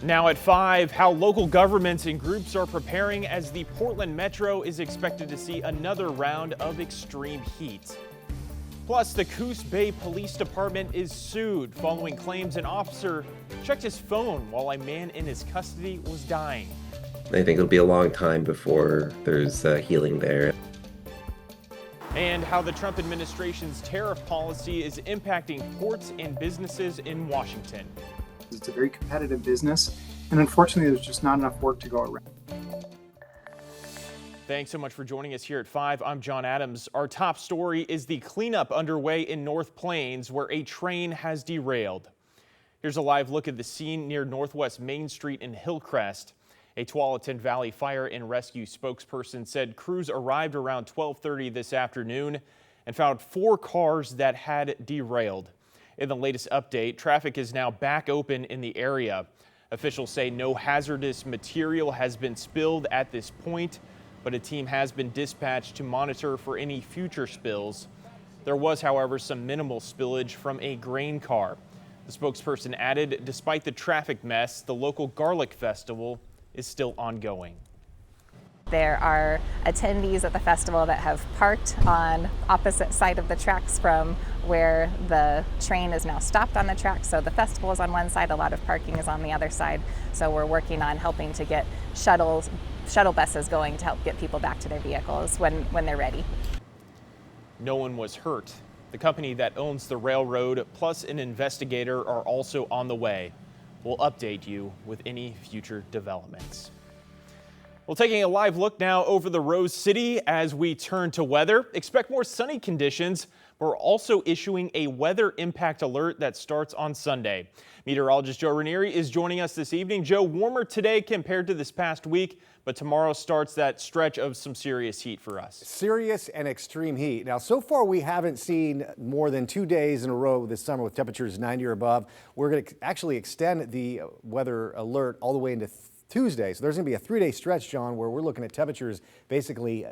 Now at 5, how local governments and groups are preparing as the Portland Metro is expected to see another round of extreme heat. Plus, the Coos Bay Police Department is sued following claims an officer checked his phone while a man in his custody was dying. I think it'll be a long time before there's healing there. And how the Trump administration's tariff policy is impacting ports and businesses in Washington. It's a very competitive business, and unfortunately there's just not enough work to go around. Thanks so much for joining us here at 5. I'm John Adams. Our top story is the cleanup underway in North Plains where a train has derailed. Here's a live look at the scene near Northwest Main Street in Hillcrest. A Tualatin Valley Fire and Rescue spokesperson said crews arrived around 12:30 this afternoon and found 4 cars that had derailed. In the latest update, traffic is now back open in the area. Officials say no hazardous material has been spilled at this point, but a team has been dispatched to monitor for any future spills. There was, however, some minimal spillage from a grain car. The spokesperson added, despite the traffic mess, the local garlic festival is still ongoing. There are attendees at the festival that have parked on opposite side of the tracks from where the train is now stopped on the track. So the festival is on one side, a lot of parking is on the other side. So we're working on helping to get shuttle buses going to help get people back to their vehicles when they're ready. No one was hurt. The company that owns the railroad plus an investigator are also on the way. We'll update you with any future developments. Well, taking a live look now over the Rose City as we turn to weather. Expect more sunny conditions, but we're also issuing a weather impact alert that starts on Sunday. Meteorologist Joe Ranieri is joining us this evening. Joe, warmer today compared to this past week, but tomorrow starts that stretch of some serious heat for us. Serious and extreme heat. Now, so far we haven't seen more than 2 days in a row this summer with temperatures 90 or above. We're going to actually extend the weather alert all the way into Tuesday. So there's going to be a 3-day stretch, John, where we're looking at temperatures basically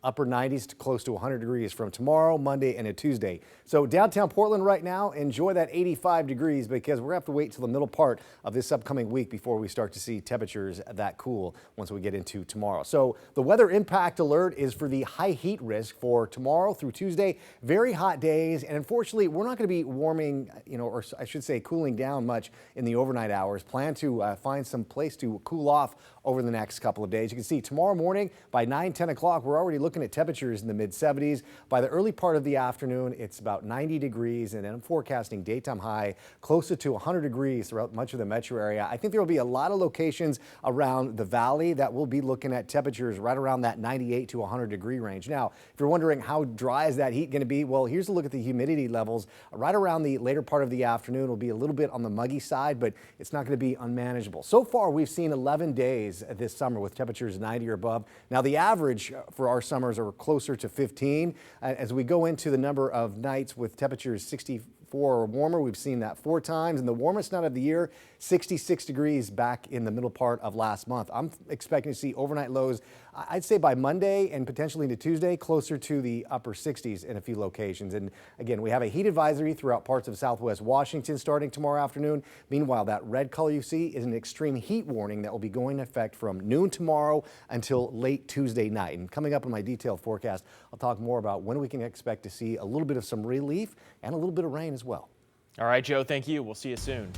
upper 90s to close to 100 degrees from tomorrow, Monday, and a Tuesday. So downtown Portland right now, enjoy that 85 degrees because we're going to have to wait till the middle part of this upcoming week before we start to see temperatures that cool once we get into tomorrow. So the weather impact alert is for the high heat risk for tomorrow through Tuesday. Very hot days, and unfortunately, we're not going to be warming, or I should say cooling down much in the overnight hours. Plan to find some place to cool off over the next couple of days. You can see tomorrow morning by 10 o'clock, we're already looking at temperatures in the mid-70s. By the early part of the afternoon, it's about 90 degrees, and then I'm forecasting daytime high closer to 100 degrees throughout much of the metro area. I think there will be a lot of locations around the valley that will be looking at temperatures right around that 98 to 100 degree range. Now, if you're wondering how dry is that heat going to be, well, here's a look at the humidity levels. Right around the later part of the afternoon will be a little bit on the muggy side, but it's not going to be unmanageable. So far, we've seen 11 days this summer with temperatures 90 or above. Now, the average for our summers are closer to 15. As we go into the number of nights with temperatures 64 or warmer, we've seen that 4 times, and the warmest night of the year, 66 degrees back in the middle part of last month. I'm expecting to see overnight lows, I'd say by Monday and potentially into Tuesday, closer to the upper 60s in a few locations. And again, we have a heat advisory throughout parts of Southwest Washington starting tomorrow afternoon. Meanwhile, that red color you see is an extreme heat warning that will be going into effect from noon tomorrow until late Tuesday night. And coming up in my detailed forecast, I'll talk more about when we can expect to see a little bit of some relief and a little bit of rain as well. All right, Joe, thank you. We'll see you soon.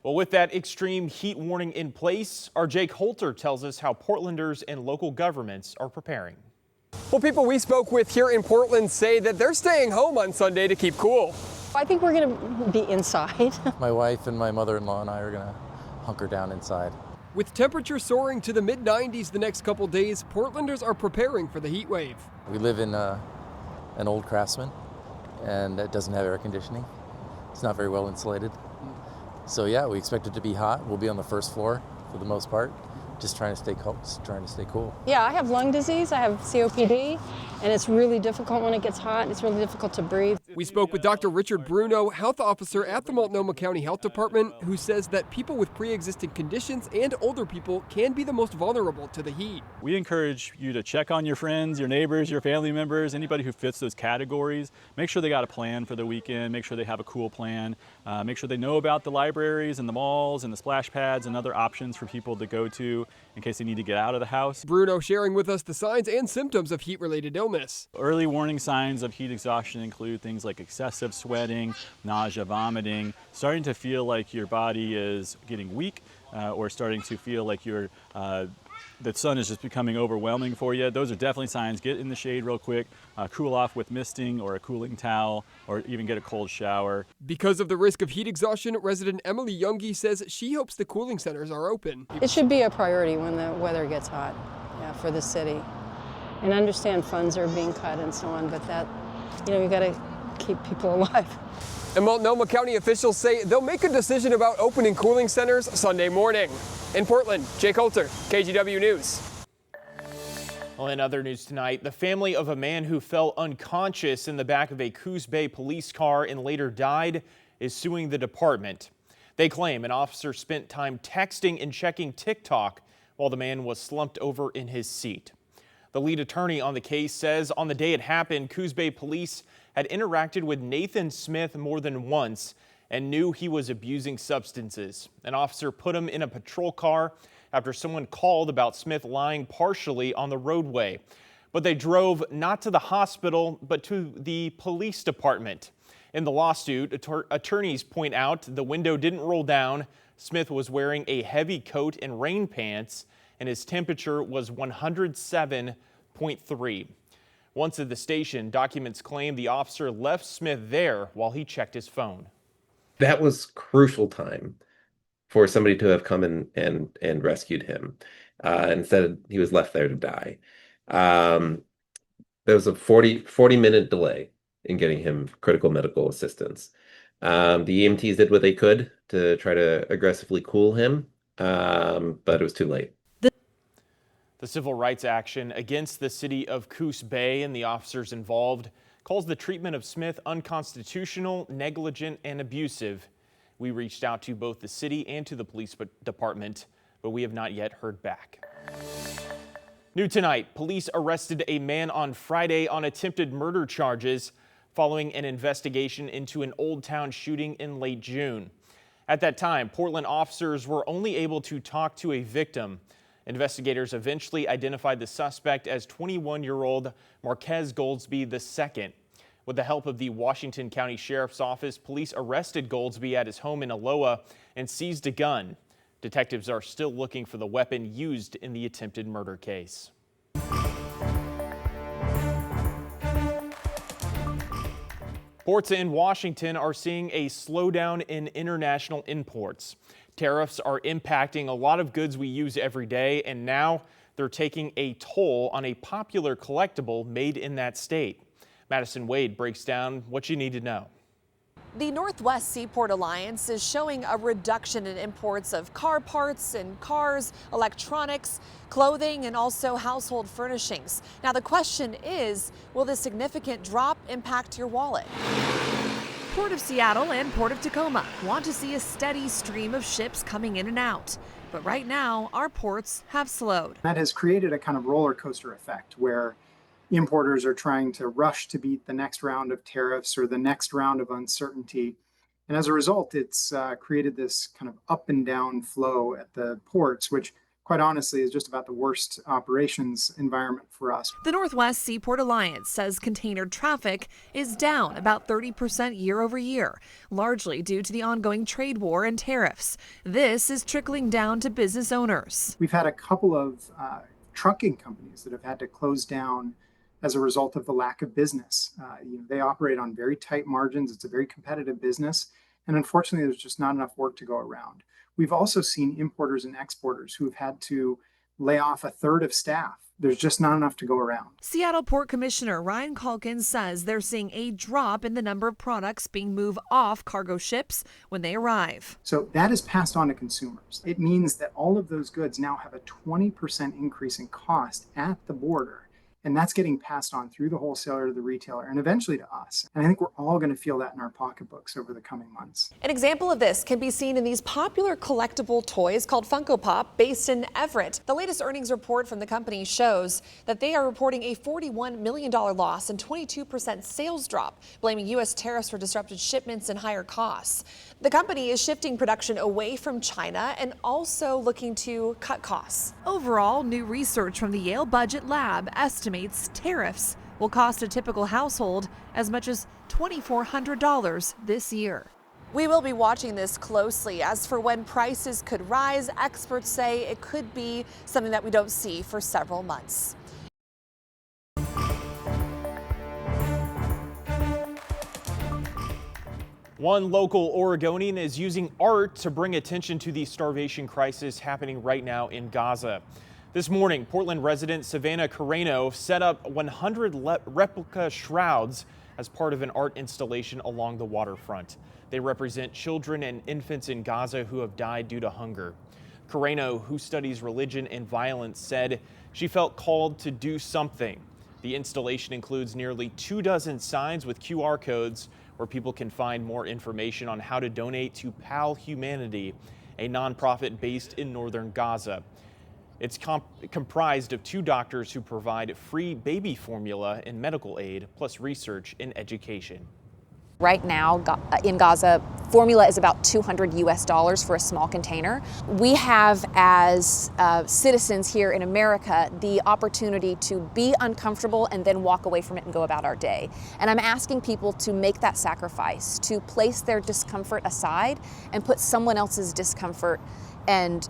Well, with that extreme heat warning in place, our Jake Holter tells us how Portlanders and local governments are preparing. Well, people we spoke with here in Portland say that they're staying home on Sunday to keep cool. I think we're going to be inside. My wife and my mother-in-law and I are going to hunker down inside. With temperatures soaring to the mid-90s the next couple days, Portlanders are preparing for the heat wave. We live in an old Craftsman, and it doesn't have air conditioning. It's not very well insulated. So yeah, we expect it to be hot. We'll be on the first floor for the most part, just trying to stay cool. Yeah, I have lung disease, I have COPD, and it's really difficult when it gets hot. It's really difficult to breathe. We spoke with Dr. Richard Bruno, health officer at the Multnomah County Health Department, who says that people with pre-existing conditions and older people can be the most vulnerable to the heat. We encourage you to check on your friends, your neighbors, your family members, anybody who fits those categories. Make sure they got a plan for the weekend, make sure they have a cool plan, make sure they know about the libraries and the malls and the splash pads and other options for people to go to in case they need to get out of the house. Bruno sharing with us the signs and symptoms of heat-related illness. Early warning signs of heat exhaustion include things like excessive sweating, nausea, vomiting, starting to feel like your body is getting weak or starting to feel like the sun is just becoming overwhelming for you. Those are definitely signs. Get in the shade real quick, cool off with misting or a cooling towel, or even get a cold shower. Because of the risk of heat exhaustion, resident Emily Youngie says she hopes the cooling centers are open. It should be a priority when the weather gets hot, for the city. And I understand funds are being cut and so on, but that, you got to keep people alive. And Multnomah County officials say they'll make a decision about opening cooling centers Sunday morning. In Portland, Jake Holter, KGW News. Well, in other news tonight, the family of a man who fell unconscious in the back of a Coos Bay police car and later died is suing the department. They claim an officer spent time texting and checking TikTok while the man was slumped over in his seat. The lead attorney on the case says on the day it happened, Coos Bay police had interacted with Nathan Smith more than once and knew he was abusing substances. An officer put him in a patrol car after someone called about Smith lying partially on the roadway. But they drove not to the hospital, but to the police department. In the lawsuit, attorneys point out the window didn't roll down. Smith was wearing a heavy coat and rain pants, and his temperature was 107.3. Once at the station, documents claim the officer left Smith there while he checked his phone. That was crucial time for somebody to have come in and rescued him. Instead, he was left there to die. There was a 40-minute delay in getting him critical medical assistance. The EMTs did what they could to try to aggressively cool him, but it was too late. The civil rights action against the city of Coos Bay and the officers involved calls the treatment of Smith unconstitutional, negligent, and abusive. We reached out to both the city and to the police department, but we have not yet heard back. New tonight, police arrested a man on Friday on attempted murder charges following an investigation into an Old Town shooting in late June. At that time, Portland officers were only able to talk to a victim. Investigators eventually identified the suspect as 21-year-old Marquez Goldsby II. With the help of the Washington County Sheriff's Office, police arrested Goldsby at his home in Aloha and seized a gun. Detectives are still looking for the weapon used in the attempted murder case. Ports in Washington are seeing a slowdown in international imports. Tariffs are impacting a lot of goods we use every day, and now they're taking a toll on a popular collectible made in that state. Madison Wade breaks down what you need to know. The Northwest Seaport Alliance is showing a reduction in imports of car parts and cars, electronics, clothing, and also household furnishings. Now the question is, will this significant drop impact your wallet? Port of Seattle and Port of Tacoma want to see a steady stream of ships coming in and out. But right now, our ports have slowed. That has created a kind of roller coaster effect where importers are trying to rush to beat the next round of tariffs or the next round of uncertainty. And as a result, it's created this kind of up and down flow at the ports, which quite honestly is just about the worst operations environment for us. The Northwest Seaport Alliance says container traffic is down about 30% year over year, largely due to the ongoing trade war and tariffs. This is trickling down to business owners. We've had a couple of trucking companies that have had to close down as a result of the lack of business. They operate on very tight margins. It's a very competitive business. And unfortunately, there's just not enough work to go around. We've also seen importers and exporters who've had to lay off a third of staff. There's just not enough to go around. Seattle Port Commissioner Ryan Calkins says they're seeing a drop in the number of products being moved off cargo ships when they arrive. So that is passed on to consumers. It means that all of those goods now have a 20% increase in cost at the border. And that's getting passed on through the wholesaler to the retailer and eventually to us. And I think we're all going to feel that in our pocketbooks over the coming months. An example of this can be seen in these popular collectible toys called Funko Pop, based in Everett. The latest earnings report from the company shows that they are reporting a $41 million loss and 22% sales drop, blaming U.S. tariffs for disrupted shipments and higher costs. The company is shifting production away from China and also looking to cut costs. Overall, new research from the Yale Budget Lab estimates tariffs will cost a typical household as much as $2,400 this year. We will be watching this closely. As for when prices could rise, experts say it could be something that we don't see for several months. One local Oregonian is using art to bring attention to the starvation crisis happening right now in Gaza. This morning, Portland resident Savannah Carreno set up 100 replica shrouds as part of an art installation along the waterfront. They represent children and infants in Gaza who have died due to hunger. Carreno, who studies religion and violence, said she felt called to do something. The installation includes nearly 24 signs with QR codes where people can find more information on how to donate to PAL Humanity, a nonprofit based in northern Gaza. It's comprised of 2 doctors who provide free baby formula and medical aid, plus research and education. Right now in Gaza, formula is about $200 for a small container. We have, as citizens here in America, the opportunity to be uncomfortable and then walk away from it and go about our day. And I'm asking people to make that sacrifice, to place their discomfort aside and put someone else's discomfort and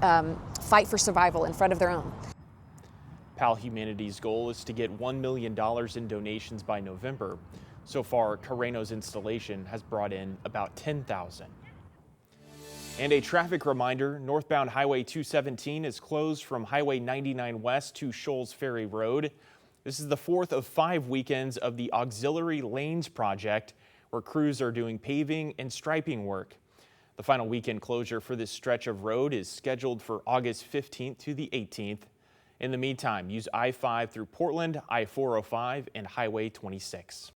fight for survival in front of their own. PAL Humanity's goal is to get $1 million in donations by November. So far, Carreno's installation has brought in about 10,000. And a traffic reminder, northbound Highway 217 is closed from Highway 99 west to Shoals Ferry Road. This is the 4th of 5 weekends of the Auxiliary Lanes project, where crews are doing paving and striping work. The final weekend closure for this stretch of road is scheduled for August 15th to the 18th. In the meantime, use I-5 through Portland, I-405, and Highway 26.